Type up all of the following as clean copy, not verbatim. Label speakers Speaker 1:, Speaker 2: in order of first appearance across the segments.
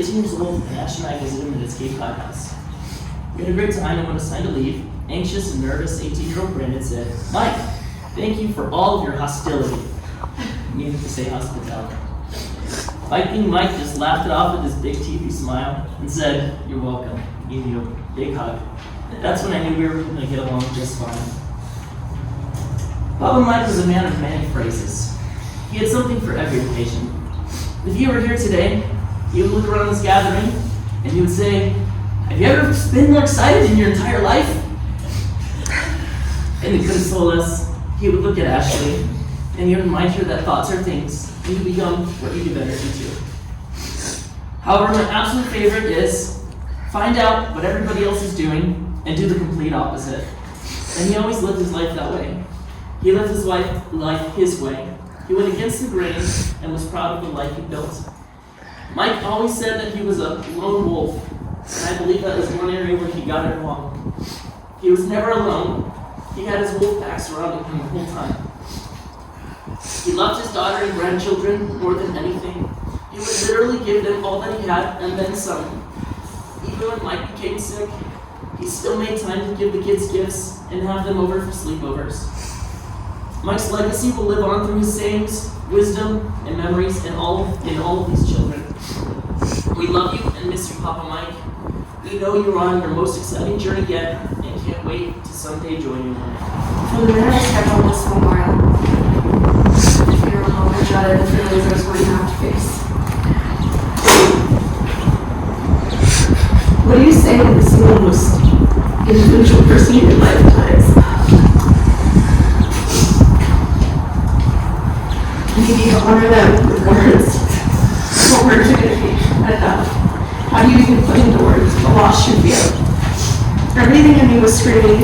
Speaker 1: 18 years old, and Ash and I visited him at his Cape Cod house. We had a great time, and when it was time to leave, anxious and nervous 18-year-old Brandon said, "Mike, thank you for all of your hostility." Meaning to say hospitality. Mike being Mike just laughed it off with his big teethy smile and said, "You're welcome." He gave me a big hug. That's when I knew we were going to get along just fine. Papa Mike was a man of many phrases. He had something for every occasion. If he were here today, he would look around this gathering and he would say, "Have you ever been more excited in your entire life?" And to console us, he would look at Ashley and he would remind her that thoughts are things, and you become what you do better than too. However, my absolute favorite is find out what everybody else is doing and do the complete opposite. And he always lived his life that way. He lived his life his way. He went against the grain and was proud of the life he built. Mike always said that he was a lone wolf, and I believe that was one area where he got it wrong. He was never alone. He had his wolf pack surrounding him the whole time. He loved his daughter and grandchildren more than anything. He would literally give them all that he had and then some. Even when Mike became sick, he still made time to give the kids gifts and have them over for sleepovers. Mike's legacy will live on through his sayings, wisdom, and memories in all of these children. We love you and miss you, Papa Mike. We know you're on your most exciting journey yet and can't wait to someday join you on it.
Speaker 2: From the minute I stepped on this memorial, the funeral home, I dreaded the feelings I was going to have to face. What do you say to the single most influential person in your lifetimes? Maybe you honor them with words. What words are going to be enough? How do you even put into words the loss you feel? Everything in me was screaming,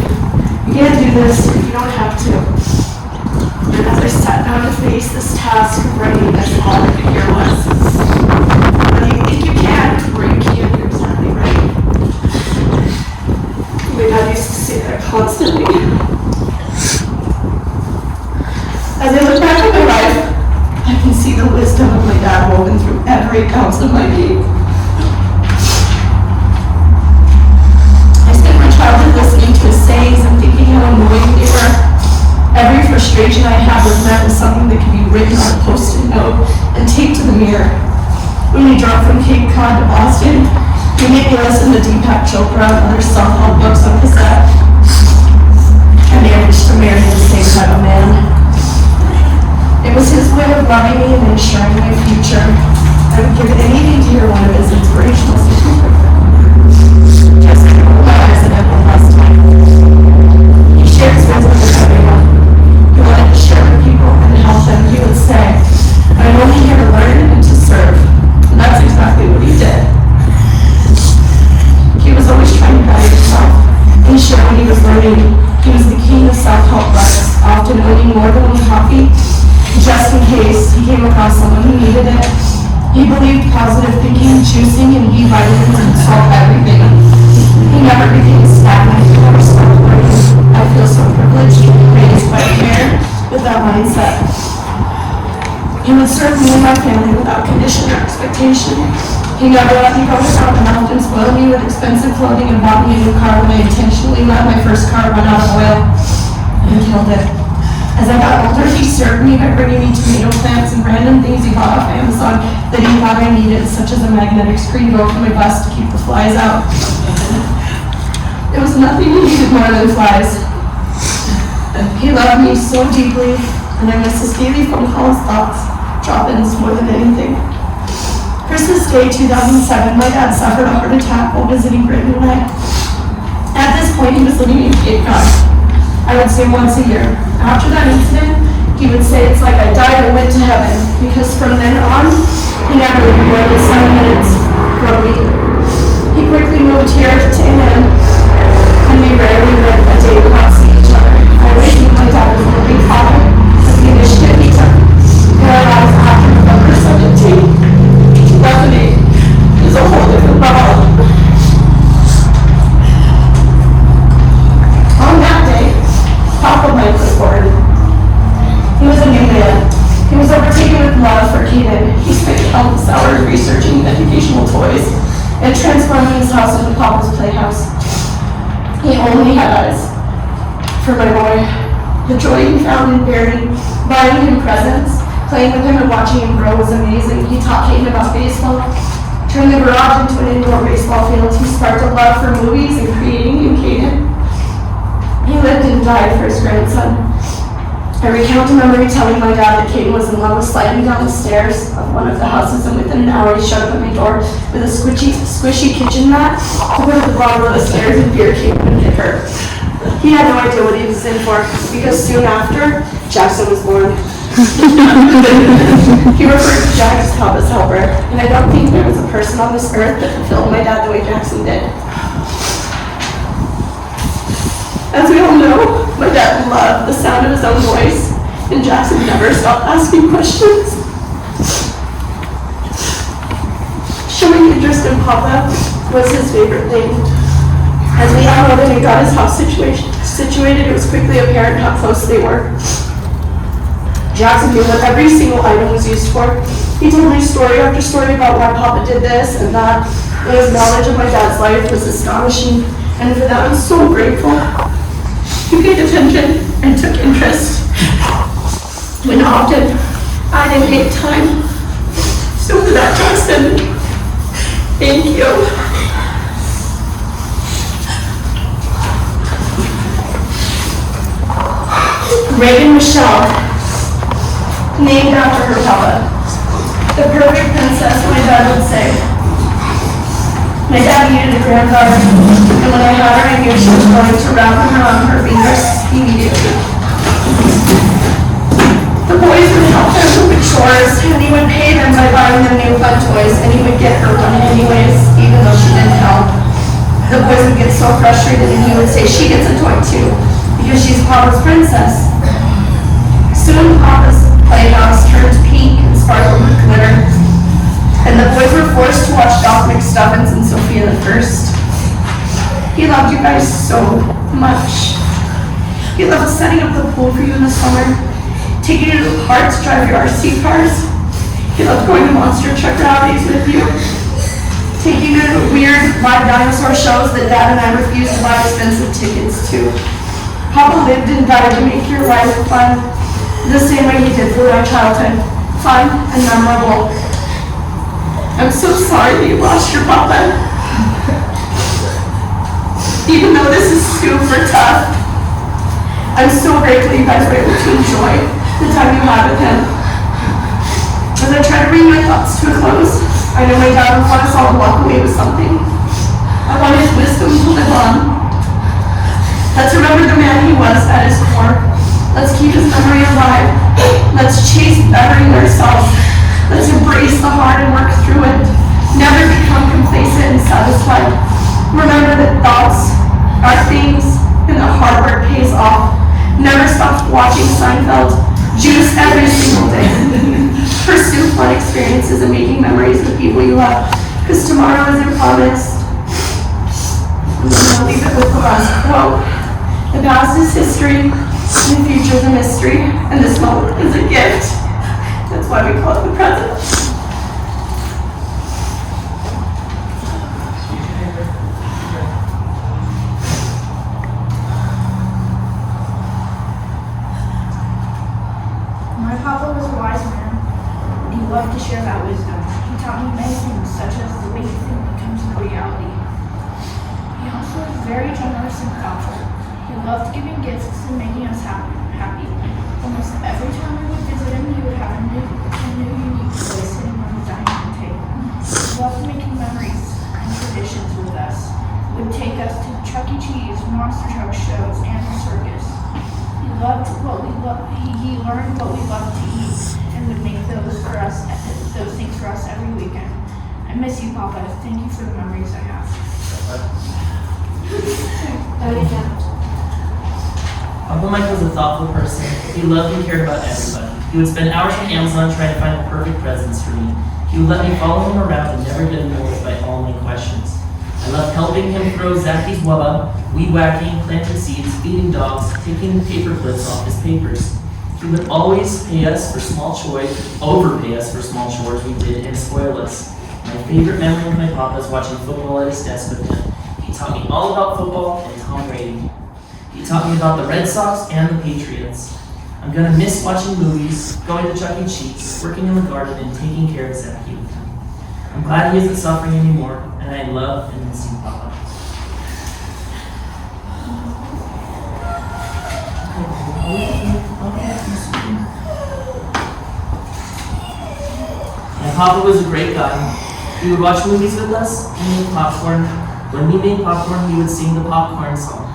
Speaker 2: "You can't do this, you don't have to." And as I sat down to face this task of writing this, all I could hear was, "Whether you think you can or you can't, you're exactly right." My dad used to say that constantly. As I look back at my life, I can see the wisdom of my dad woven through every ounce of my being. I spent my childhood listening to his sayings and thinking how annoying they were. Every frustration I had was met with something that could be written on a post-it note and taped to the mirror. When we drove from Cape Cod to Boston, he made me listen to Deepak Chopra and other self-help books on cassette. I managed to marry the same type of man. It was his way of loving me and ensuring my future. I would give anything to hear one of his inspirational speeches. Just to open my eyes and have one last time. He shared his wisdom with everyone. He wanted to share with people and to help them. He would say, "I'm only here to learn and to serve." And that's exactly what he did. He was always trying to better himself and share what he was learning. He was the king of self-help books, often owning more than one copy, just in case he came across someone who needed it. He believed positive thinking, juicing, and B vitamins would solve everything. He never became stagnant. He never stopped learning. I feel so privileged to be raised by a parent with that mindset. He would serve me and my family without condition or expectation. He never let me go without the mountains, spoiled me with expensive clothing, and bought me a new car when I intentionally let my first car run out of oil and killed it. As I got older, he served me by bringing me tomato plants and random things he bought off Amazon that he thought I needed, such as a magnetic screen door for my bus to keep the flies out. It was nothing he needed more than flies. He loved me so deeply, and I miss his daily phone calls, thoughts, drop-ins more than anything. Christmas Day 2007, my dad suffered a heart attack while visiting Brandon and I. At this point, he was living in Cape Cod. I would say once a year. After that incident, he would say it's like I died and went to heaven, because from then on, he never lived more than 7 minutes from me. He quickly moved here to Tehran, and we rarely lived a day without seeing each other. I always knew my dad was a loving father, but the initiative he took in our lives after November 17th left me is a whole different level. On that day, Papa Mike was born. He was a new man. He was overtaken with love for Kaden. He spent countless hours researching educational toys only had eyes for my boy. The joy he found in buying him presents, playing with him and watching him grow was amazing. He taught Caden about baseball, turned the garage into an indoor baseball field. He sparked a love for movies and creating in Caden. He lived and died for his grandson. I recount a memory telling my dad that Caden was in love with sliding down the stairs of one of the houses, and within an hour he showed up at my door with a squishy kitchen mat to put at the bottom of the stairs and feared Caden would get hurt. He had no idea what he was in for, because soon after, Jackson was born. He referred to Jack as Papa's helper, and I don't think there was a person on this earth that fulfilled my dad the way Jackson did. As we all know, my dad loved the sound of his own voice, and Jackson never stopped asking questions. Showing interest in Papa was his favorite thing. As we all know that he got his house situated, it was quickly apparent how close they were. Jackson knew what every single item was used for. He told me story after story about why Papa did this and that, and his knowledge of my dad's life was astonishing, and for that I'm so grateful. He paid attention and took interest when often I didn't make time. So for that, Jackson, thank you. Reagan Michelle, named after her papa. The perfect princess, my dad would say. My dad needed a granddaughter, and when I had her, I knew she was going to wrap her around her fingers immediately. The boys would help him with chores, and he would pay them by buying them new fun toys, and he would get her one anyways, even though she didn't help. The boys would get so frustrated, and he would say, she gets a toy too, because she's Papa's princess. Soon, Papa's playhouse turned pink and sparkled with glitter, and the boys were forced to watch Doc McStuffins and Sophia the First. He loved you guys so much. He loved setting up the pool for you in the summer, taking you to the park to drive your RC cars. He loved going to monster truck rallies with you, taking you to weird live dinosaur shows that Dad and I refused to buy expensive tickets to. Papa lived and died to make your life fun, the same way he did for my childhood, fun and memorable. I'm so sorry that you lost your papa. Even though this is super tough, I'm so grateful you guys were able to enjoy the time you had with him. As I try to bring my thoughts to a close, I know my dad would want us all to walk away with something. I want his wisdom to live on. Let's remember the man he was at his core. Let's keep his memory alive. Let's chase bettering ourselves. Let's embrace the hard and work through it. Never become complacent and satisfied. Remember that thoughts are things and the hard work pays off. Never stop watching Seinfeld. Juice every single day. Pursue fun experiences and making memories with people you love. Because tomorrow isn't promised. I'm going to leave it with the last quote. The past is history, and the future is a mystery, and this moment is a gift. That's why we call it the present.
Speaker 3: My papa was a wise man, and he loved to share that wisdom. He taught me many things, such as the way you think becomes a reality. He also was very generous and thoughtful. He loved giving gifts and making us happy. Almost every time we would visit him, he would have a new unique toy sitting on the dining room table. He loved making memories and traditions with us. He would take us to Chuck E. Cheese, monster truck shows, and the circus. He learned what we loved to eat and would make those things for us every weekend. I miss you, Papa. Thank you for the memories I have.
Speaker 1: Uncle Mike was a thoughtful person. He loved and cared about everybody. He would spend hours on Amazon trying to find the perfect presents for me. He would let me follow him around and never get annoyed by all my questions. I loved helping him throw Zacky's wubba, weed whacking, planting seeds, feeding dogs, taking the paper clips off his papers. He would always pay us for small chores, overpay us for small chores we did, and spoil us. My favorite memory of my papa is watching football at his desk with him. He taught me all about football and Tom Brady. taught me about the Red Sox and the Patriots. I'm gonna miss watching movies, going to Chuck E. Cheese, working in the garden, and taking care of Zachy with him. I'm glad he isn't suffering anymore, and I love and miss you, Papa. My Papa was a great guy. He would watch movies with us and make popcorn. When we made popcorn, he would sing the popcorn song.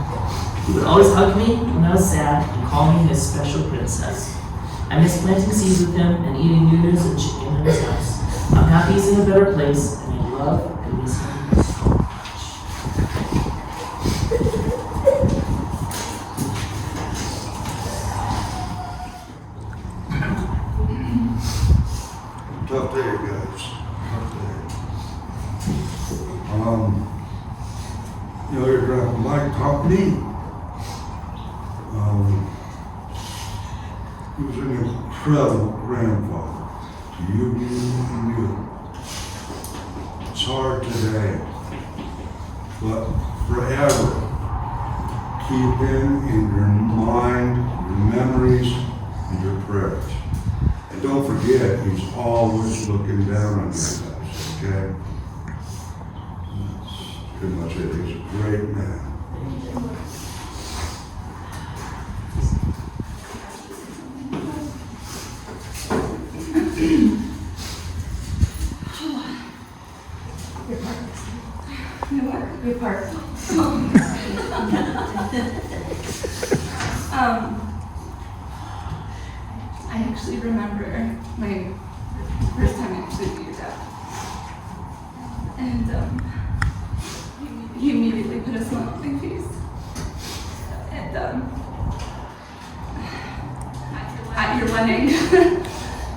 Speaker 1: He would always hug me when I was sad and call me his special princess. I miss planting seeds with him and eating noodles and chicken in his house. I'm happy he's in a better place, and I love and miss him so much.
Speaker 4: Tough day, guys. Tough day. Your grandpa Mike taught me. He was an incredible grandfather to you and you. It's hard today, but forever keep him in your mind, your memories, and your prayers. And don't forget, he's always looking down on you guys, okay? That's pretty much it. He's a great man.
Speaker 2: Your part. I actually remember my first time I actually met your dad. And he immediately put a smile on my face. And at your wedding,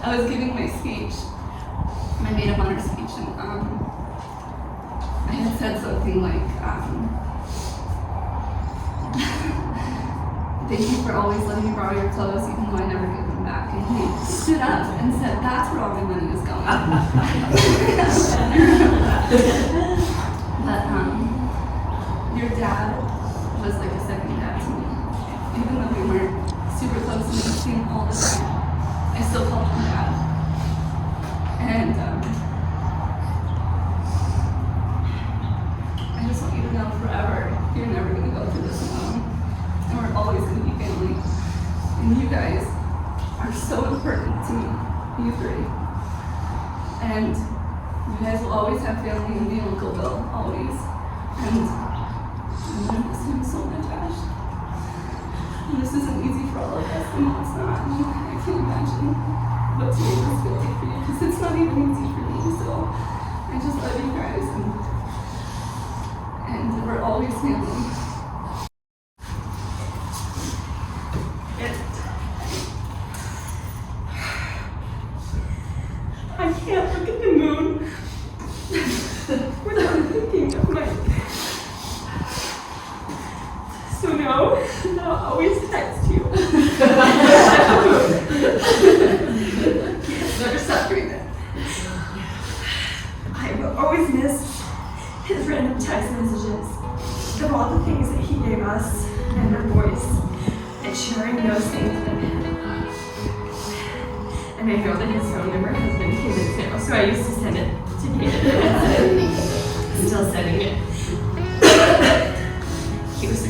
Speaker 2: I was giving my speech, my maid of honor speech, and I had said something like, thank you for always letting me borrow your clothes even though I never gave them back. And he stood up and said, that's where all my money is going. But your dad was like a second dad to me. Even though we weren't super close and we see him all the time, I still called him dad. And I just want you to know forever, you're never going to go through this alone. And we're always going to be family. And you guys are so important to me, you three. And you guys will always have family in me and Uncle Bill, always. And I'm going to miss him so much, Ash. And this isn't easy for all of us, and it's not. I can't imagine what today must feel like for you, because it's not even easy for me. So I just love you guys, and we're always family.
Speaker 5: I can't look at the moon without thinking of Mike. So no, I'll always text you.
Speaker 2: Never stop doing that.
Speaker 5: I will always miss his random text messages of all the things that he gave us and our voice and sharing those things with him. And I know that his phone number has been Kaden's now, so I used to send it to Kaden. I'm still sending it. He was a